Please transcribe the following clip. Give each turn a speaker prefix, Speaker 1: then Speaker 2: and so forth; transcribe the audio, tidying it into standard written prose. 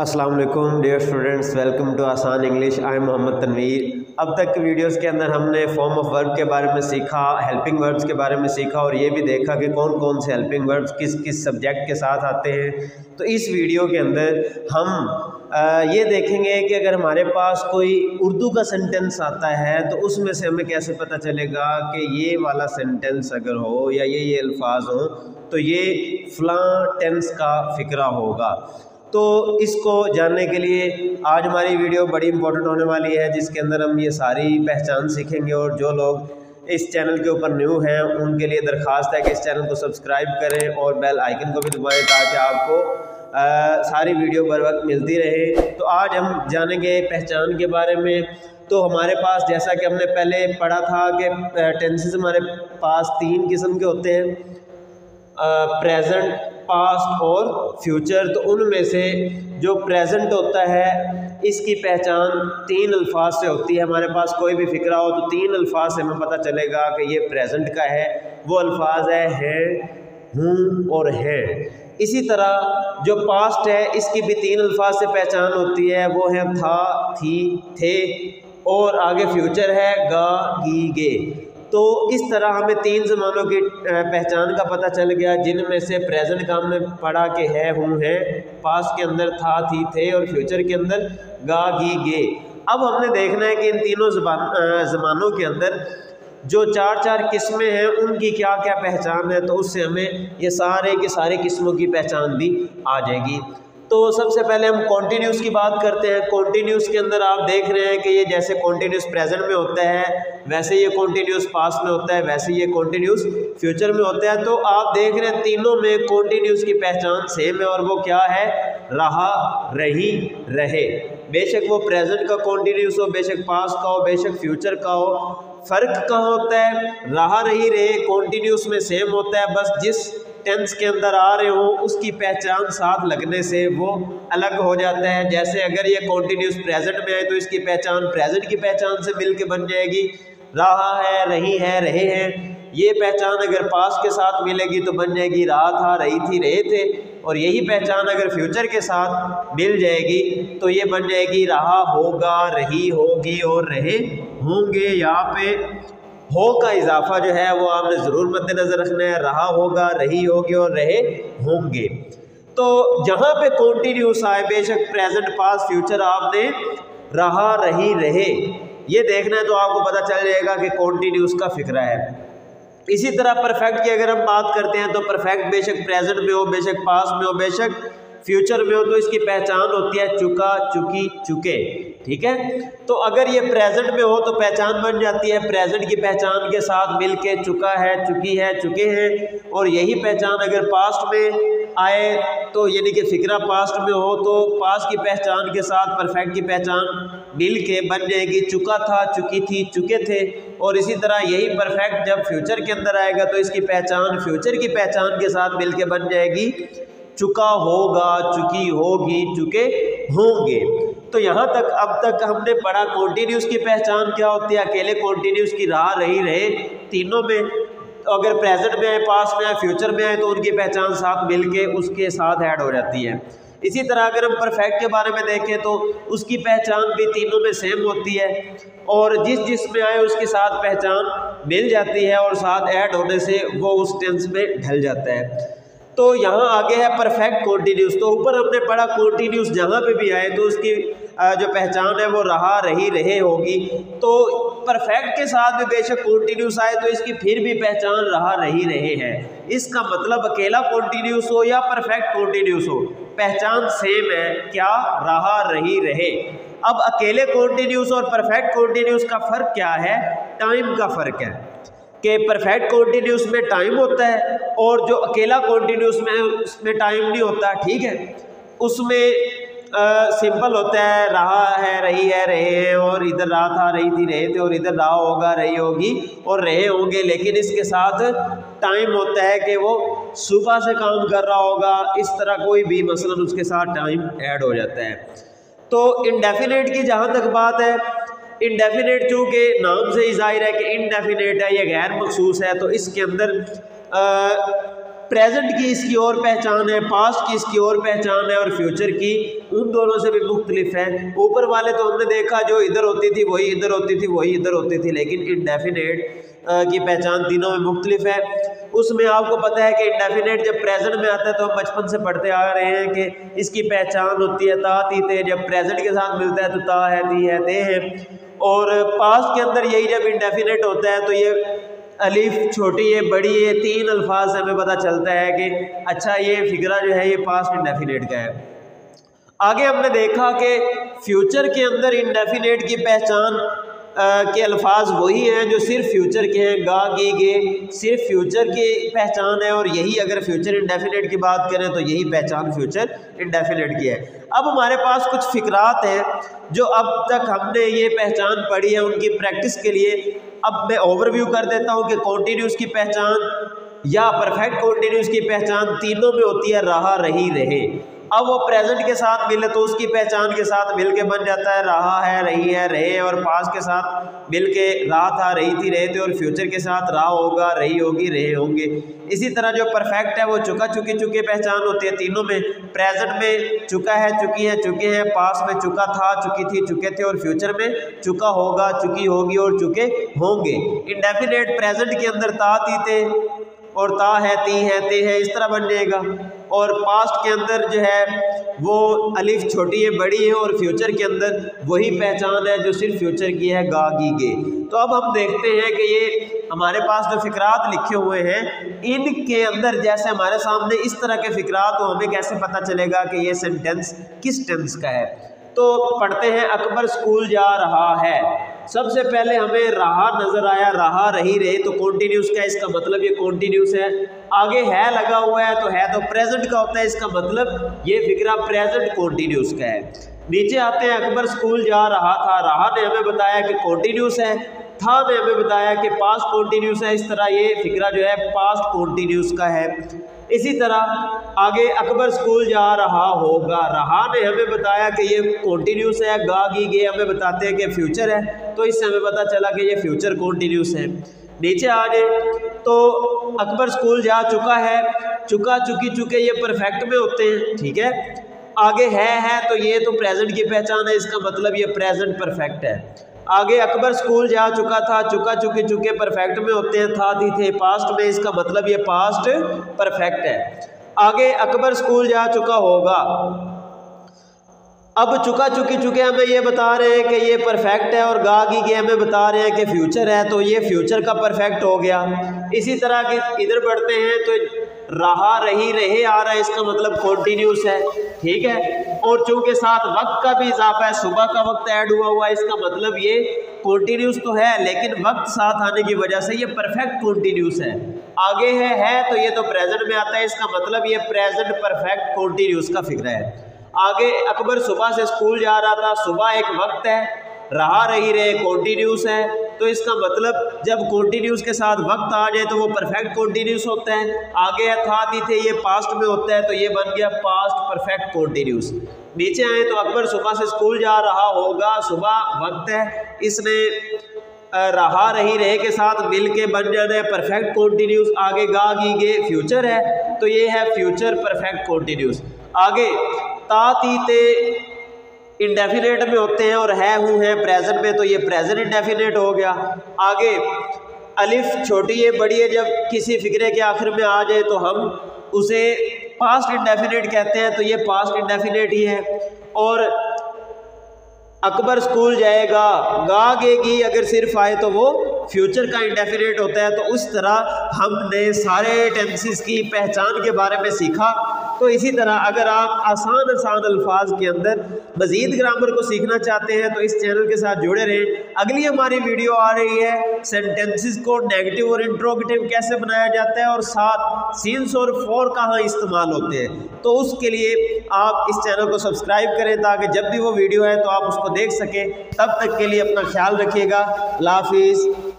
Speaker 1: अस्सलाम वालेकुम dear students, welcome to Aasan English. I am Mohammad Tanveer. अब तक की वीडियोस के अंदर हमने फॉर्म ऑफ वर्ब के बारे में सीखा, हेल्पिंग वर्ब्स के बारे में सीखा और ये भी देखा कि कौन कौन से हेल्पिंग वर्ब्स किस किस सब्जेक्ट के साथ आते हैं। तो इस वीडियो के अंदर हम ये देखेंगे कि अगर हमारे पास कोई उर्दू का सेंटेंस आता है तो उसमें से हमें कैसे पता चलेगा कि ये वाला सेंटेंस अगर हो या ये अल्फाज हो तो ये फ़लाँ टेंस का फ़िक्रा होगा। तो इसको जानने के लिए आज हमारी वीडियो बड़ी इंपॉर्टेंट होने वाली है, जिसके अंदर हम ये सारी पहचान सीखेंगे। और जो लोग इस चैनल के ऊपर न्यू हैं उनके लिए दरख्वास्त है कि इस चैनल को सब्सक्राइब करें और बेल आइकन को भी दबाएं ताकि आपको सारी वीडियो बर वक्त मिलती रहे। तो आज हम जानेंगे पहचान के बारे में। तो हमारे पास, जैसा कि हमने पहले पढ़ा था कि टेंसेस हमारे पास तीन किस्म के होते हैं, प्रेजेंट, पास्ट और फ्यूचर। तो उनमें से जो प्रेजेंट होता है इसकी पहचान तीन अल्फाज से होती है। हमारे पास कोई भी फिक्रा हो तो तीन अल्फाज से हमें पता चलेगा कि ये प्रेजेंट का है। वो अल्फाज है, हूँ और है। इसी तरह जो पास्ट है इसकी भी तीन अल्फाज से पहचान होती है, वो है था, थी, थे और आगे फ्यूचर है गा, गी, गे। तो इस तरह हमें तीन ज़मानों की पहचान का पता चल गया, जिनमें से प्रेजेंट का हमने पढ़ा कि है, हूँ, है, पास्ट के अंदर था, थी, थे और फ्यूचर के अंदर गा, गी, गे। अब हमने देखना है कि इन तीनों ज़मानों के अंदर जो चार चार किस्में हैं उनकी क्या क्या पहचान है। तो उससे हमें ये सारे की सारी किस्मों की पहचान भी आ जाएगी। तो सबसे पहले हम कॉन्टीन्यूस की बात करते हैं। कॉन्टीन्यूस के अंदर आप देख रहे हैं कि ये जैसे कॉन्टीन्यूस प्रेजेंट में होता है, वैसे ये कॉन्टीन्यूस पास्ट में होता है, वैसे ये कॉन्टीन्यूस फ्यूचर में होता है। तो आप देख रहे हैं तीनों में कॉन्टीन्यूस की पहचान सेम है और वो क्या है, रहा, रही, रहे। बेशक वो प्रेजेंट का कॉन्टीन्यूस हो, बेशक पास्ट का हो, बेशक फ्यूचर का हो। फ़र्क कहाँ होता है, रहा, रही, रहे कॉन्टीन्यूस में सेम होता है, बस जिस टेंस के अंदर आ रहे हो उसकी पहचान साथ लगने से वो अलग हो जाता है। जैसे अगर ये कॉन्टीन्यूस प्रेजेंट में है तो इसकी पहचान प्रेजेंट की पहचान से मिलके बन जाएगी, रहा है, रही है, रहे हैं। ये पहचान अगर पास्ट के साथ मिलेगी तो बन जाएगी रहा था, रही थी, रहे थे। और यही पहचान अगर फ्यूचर के साथ मिल जाएगी तो ये बन जाएगी रहा होगा, रही होगी और रहे होंगे। यहाँ पे हो का इजाफा जो है वो आपने ज़रूर मद्देनज़र रखना है, रहा होगा, रही होगी और रहे होंगे। तो जहाँ पे कॉन्टीन्यूस आए, बेशक प्रेजेंट, पास्ट, फ्यूचर, आपने रहा, रही, रहे ये देखना है तो आपको पता चल जाएगा कि कॉन्टीन्यूस का फिक्रा है। इसी तरह परफेक्ट की अगर हम बात करते हैं तो परफेक्ट बेशक प्रेजेंट में हो, बेशक पास्ट में हो, बेशक फ्यूचर में हो, तो इसकी पहचान होती है चुका, चुकी, चुके। ठीक है, तो अगर ये प्रेजेंट में हो तो पहचान बन जाती है प्रेजेंट की पहचान के साथ मिलके चुका है, चुकी है, चुके हैं। और यही पहचान अगर पास्ट में आए तो यानी कि फिक्रा पास्ट में हो तो पास्ट की पहचान के साथ परफेक्ट की पहचान मिलके बन जाएगी चुका था, चुकी थी, चुके थे। और इसी तरह यही परफेक्ट जब फ्यूचर के अंदर आएगा तो इसकी पहचान फ्यूचर की पहचान के साथ मिलके बन जाएगी चुका होगा, चुकी होगी, चुके होंगे। तो यहाँ तक अब तक हमने पढ़ा कॉन्टीन्यूस की पहचान क्या होती है, अकेले कॉन्टीन्यूस की रहा, रही, रहे तीनों में। तो अगर प्रेजेंट में आए, पास्ट में आए, फ्यूचर में आए तो उनकी पहचान साथ मिलके उसके साथ ऐड हो जाती है। इसी तरह अगर हम परफेक्ट के बारे में देखें तो उसकी पहचान भी तीनों में सेम होती है और जिस जिस में आए उसके साथ पहचान मिल जाती है और साथ ऐड होने से वो उस टेंस में ढल जाता है। तो यहाँ आगे है परफेक्ट कॉन्टीन्यूस। तो ऊपर हमने पढ़ा कॉन्टीन्यूस जहाँ पे भी आए तो उसकी जो पहचान है वो रहा, रही, रहे होगी। तो परफेक्ट के साथ भी बेशक कॉन्टीन्यूस आए तो इसकी फिर भी पहचान रहा, रही, रहे है। इसका मतलब अकेला कॉन्टीन्यूस हो या परफेक्ट कॉन्टीन्यूस हो, पहचान सेम है, क्या, रहा, रही, रहे। अब अकेले कॉन्टीन्यूस और परफेक्ट कॉन्टीन्यूस का फ़र्क क्या है, टाइम का फ़र्क है कि परफेक्ट कॉन्टीन्यूस में टाइम होता है और जो अकेला कॉन्टीन्यूस में उसमें टाइम नहीं होता। ठीक है, उसमें सिंपल होता है, रहा है, रही है, रहे हैं और इधर रहा था, रही थी, रहे थे और इधर रहा होगा, रही होगी और रहे होंगे। लेकिन इसके साथ टाइम होता है कि वो सुबह से काम कर रहा होगा, इस तरह कोई भी मसलन उसके साथ टाइम ऐड हो जाता है। तो इंडेफिनेट की जहाँ तक बात है, इंडेफिनेट चूँकि नाम से ही जाहिर है कि इंडेफिनेट है, ये गैर मखसूस है, तो इसके अंदर प्रेजेंट की इसकी और पहचान है, पास्ट की इसकी और पहचान है और फ्यूचर की उन दोनों से भी मुख्तलिफ है। ऊपर वाले तो हमने देखा जो इधर होती थी वही इधर होती थी, वही इधर होती थी, लेकिन इंडेफिनेट की पहचान तीनों में मुख्तलिफ है। उसमें आपको पता है कि इंडेफिनेट जब प्रेजेंट में आता है तो हम बचपन से पढ़ते आ रहे हैं कि इसकी पहचान होती है ता ती ते, जब प्रेजेंट के साथ मिलता है तो ता है ती है ते है। और पास्ट के अंदर यही जब इंडेफिनेट होता है तो ये अलिफ छोटी है बड़ी है, तीन अल्फाज से हमें पता चलता है कि अच्छा ये फिगरा जो है ये पास्ट इंडेफिनेट का है। आगे हमने देखा कि फ्यूचर के अंदर इंडेफिनेट की पहचान के अल्फाज वही हैं जो सिर्फ फ्यूचर के हैं, गा गी गे सिर्फ फ्यूचर की पहचान है और यही अगर फ्यूचर इंडेफिनेट की बात करें तो यही पहचान फ्यूचर इंडेफिनेट की है। अब हमारे पास कुछ फिक्रात हैं जो अब तक हमने ये पहचान पढ़ी है, उनकी प्रैक्टिस के लिए अब मैं ओवरव्यू कर देता हूँ कि कॉन्टिन्यूस की पहचान या परफेक्ट कॉन्टिन्यूस की पहचान तीनों में होती है रहा रही रहे। अब वो प्रेजेंट के साथ मिले तो उसकी पहचान के साथ मिलके बन जाता है रहा है रही है रहे, और पास्ट के साथ मिलके रहा था रही थी रहे थे, और फ्यूचर के साथ रहा होगा रही होगी रहे होंगे। इसी तरह जो परफेक्ट है वो चुका चुकी चुके पहचान होती है तीनों में। प्रेजेंट में चुका है चुकी है चुके हैं, पास्ट में चुका था चुकी थी चुके थे, और फ्यूचर में चुका होगा चुकी होगी और चुके होंगे। इंडेफिनेट प्रेजेंट के अंदर ता ती ते और ता है ती है ते है, इस तरह बन जाएगा। और पास्ट के अंदर जो है वो अलिफ छोटी है बड़ी है, और फ्यूचर के अंदर वही पहचान है जो सिर्फ फ्यूचर की है गा गी गे। तो अब हम देखते हैं कि ये हमारे पास जो फिक्रात लिखे हुए हैं इनके अंदर जैसे हमारे सामने इस तरह के फिक्रात हो, हमें कैसे पता चलेगा कि ये सेंटेंस किस टेंस का है। तो पढ़ते हैं अकबर स्कूल जा रहा है। सबसे पहले हमें रहा नजर आया, रहा रही रहे, तो कॉन्टिन्यूस का इसका मतलब ये कॉन्टिन्यूस है। आगे है लगा हुआ है तो है तो प्रेजेंट का होता है, इसका मतलब ये फिक्रा प्रेजेंट कॉन्टिन्यूस का है। नीचे आते हैं अकबर स्कूल जा रहा था, रहा ने हमें बताया कि कॉन्टिन्यूस है, था ने हमें बताया कि पास्ट कॉन्टिन्यूस है। इस तरह ये फिक्रा जो है पास्ट कॉन्टिन्यूस का है। इसी तरह आगे अकबर स्कूल जा रहा होगा, रहा ने हमें बताया कि ये कॉन्टिन्यूस है, गा गी गे हमें बताते हैं कि फ्यूचर है, तो इससे हमें पता चला कि ये फ्यूचर कॉन्टिन्यूस है। नीचे आ जाए तो अकबर स्कूल जा चुका है, चुका चुकी चुके ये परफेक्ट में होते हैं, ठीक है। आगे है तो ये तो प्रेजेंट की पहचान है, इसका मतलब ये प्रेजेंट परफेक्ट है। आगे अकबर स्कूल जा चुका था, चुका चुके चुके परफेक्ट में होते हैं, था थी थे पास्ट में, इसका मतलब ये पास्ट परफेक्ट है। आगे अकबर स्कूल जा चुका होगा, अब चुका चुकी चुके हमें ये बता रहे हैं कि ये परफेक्ट है, और गा गी के हमें बता रहे हैं कि फ्यूचर है, तो ये फ्यूचर का परफेक्ट हो गया। इसी तरह की इधर बढ़ते हैं तो रहा रही रहे आ रहा है, इसका मतलब कॉन्टिन्यूस है, ठीक है। और चूंकि साथ वक्त का भी इजाफा है, सुबह का वक्त ऐड हुआ इसका मतलब ये कॉन्टिन्यूस तो है, लेकिन वक्त साथ आने की वजह से ये परफेक्ट कॉन्टिन्यूस है। आगे है तो ये तो प्रेजेंट में आता है, इसका मतलब ये प्रेजेंट परफेक्ट कॉन्टिन्यूस का फिक्रा है। आगे अकबर सुबह से स्कूल जा रहा था, सुबह एक वक्त है, रहा रही रहे कॉन्टिन्यूस है, तो इसका मतलब जब कॉन्टिन्यूस के साथ वक्त आ जाए तो वो परफेक्ट कॉन्टिन्यूस होता है। आगे था दी थे ये पास्ट में होता है, तो ये बन गया पास्ट परफेक्ट कॉन्टिन्यूस। नीचे आए तो अकबर सुबह से स्कूल जा रहा होगा, सुबह वक्त है, इसने रहा रही रहे के साथ मिल के बन जाना है परफेक्ट कॉन्टिन्यूस। आगे गा गी गे फ्यूचर है, तो ये है फ्यूचर परफेक्ट कॉन्टिन्यूस। आगे ता ती ते इंडेफिनेट में होते हैं, और है हूँ है प्रेजेंट में, तो ये प्रेजेंट इंडेफिनेट हो गया। आगे अलिफ छोटी है बड़ी है जब किसी फिक्रे के आखिर में आ जाए तो हम उसे पास्ट इंडेफिनेट कहते हैं, तो ये पास्ट इंडेफिनेट ही है। और अकबर स्कूल जाएगा, गा गेगी अगर सिर्फ आए तो वो फ्यूचर का इंडेफिनेट होता है। तो उस तरह हमने सारे टेंसेस की पहचान के बारे में सीखा। तो इसी तरह अगर आप आसान अल्फाज के अंदर मज़ीद ग्रामर को सीखना चाहते हैं तो इस चैनल के साथ जुड़े रहें। अगली हमारी वीडियो आ रही है सेंटेंसेस को नेगेटिव और इंट्रोगेटिव कैसे बनाया जाता है, और साथ सीन्स और फॉर कहाँ इस्तेमाल होते हैं। तो उसके लिए आप इस चैनल को सब्सक्राइब करें ताकि जब भी वो वीडियो है तो आप उसको देख सकें। तब तक के लिए अपना ख्याल रखिएगा। अल्लाह हाफिज़।